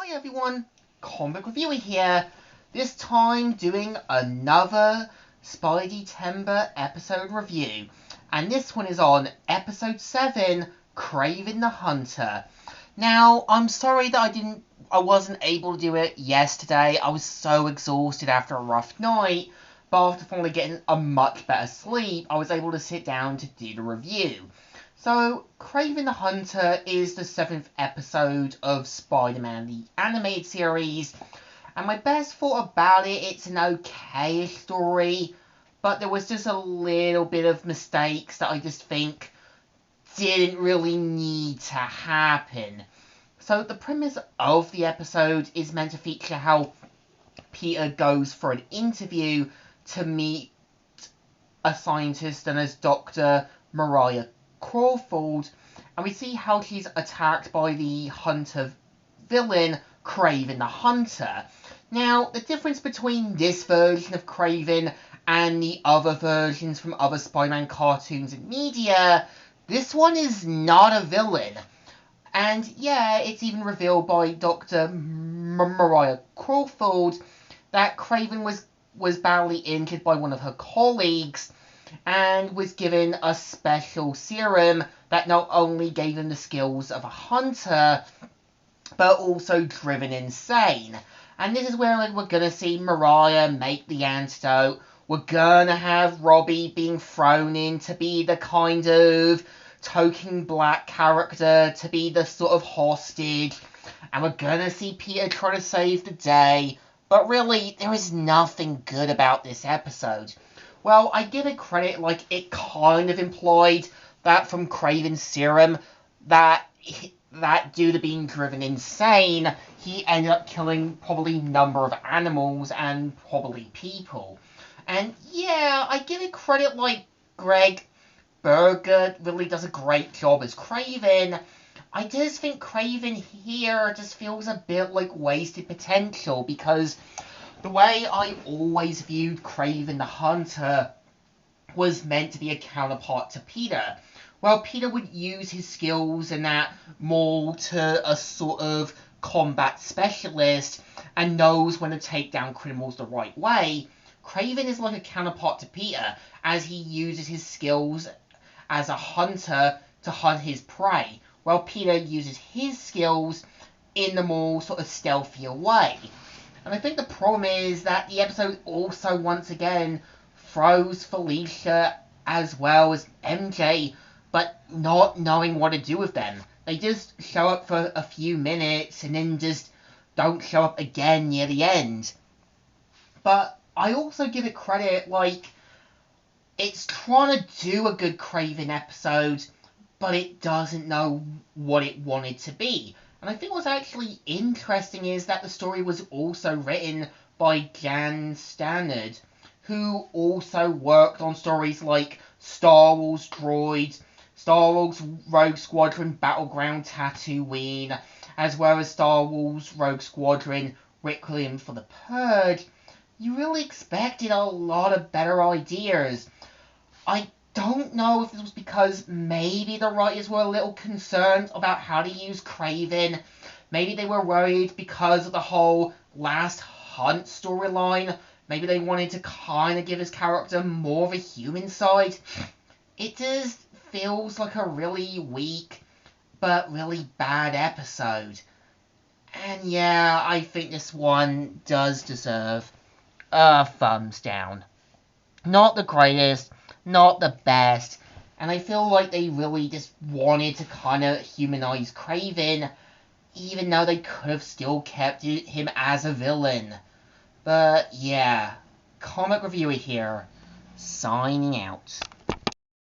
Hi everyone, Comic Reviewer here, this time doing another Spidey-tember episode review, and this one is on episode 7, Kraven the Hunter. Now, I'm sorry that I wasn't able to do it yesterday. I was so exhausted after a rough night, but after finally getting a much better sleep, I was able to sit down to do the review. So, Kraven the Hunter is the 7th episode of Spider-Man, the animated series, and my best thought about it, it's an okay story, but there was just a little bit of mistakes that I just think didn't really need to happen. So, the premise of the episode is meant to feature how Peter goes for an interview to meet a scientist known as Dr. Mariah Crawford, and we see how she's attacked by the Hunter villain, Kraven the Hunter. Now, the difference between this version of Kraven and the other versions from other Spider-Man cartoons and media, this one is not a villain. And yeah, it's even revealed by Dr. Mariah Crawford that Kraven was badly injured by one of her colleagues, and was given a special serum that not only gave him the skills of a hunter, but also driven insane. And this is where we're gonna see Mariah make the antidote. We're gonna have Robbie being thrown in to be the kind of token black character, to be the sort of hostage, and we're gonna see Peter try to save the day. But really, there is nothing good about this episode. Well, I give it credit, like, it kind of implied that from Kraven's serum, that due to being driven insane, he ended up killing probably a number of animals and probably people. And yeah, I give it credit, like, Greg Berger really does a great job as Kraven. I just think Kraven here just feels a bit like wasted potential, because the way I always viewed Kraven the Hunter was meant to be a counterpart to Peter. Well, Peter would use his skills and that more to a sort of combat specialist and knows when to take down criminals the right way. Kraven is like a counterpart to Peter, as he uses his skills as a hunter to hunt his prey, while Peter uses his skills in the more sort of stealthier way. And I think the problem is that the episode also, once again, throws Felicia as well as MJ, but not knowing what to do with them. They just show up for a few minutes and then just don't show up again near the end. But I also give it credit, like, it's trying to do a good Kraven episode, but it doesn't know what it wanted to be. And I think what's actually interesting is that the story was also written by Jan Stannard, who also worked on stories like Star Wars Droids, Star Wars Rogue Squadron Battleground Tatooine, as well as Star Wars Rogue Squadron Requiem for the Purge. You really expected a lot of better ideas. I don't know if this was because maybe the writers were a little concerned about how to use Kraven. Maybe they were worried because of the whole Last Hunt storyline. Maybe they wanted to kind of give his character more of a human side. It just feels like a really weak but really bad episode. And yeah, I think this one does deserve a thumbs down. Not the greatest, not the best, and I feel like they really just wanted to kind of humanize Kraven, even though they could have still kept him as a villain. But yeah, Comic Reviewer here, signing out.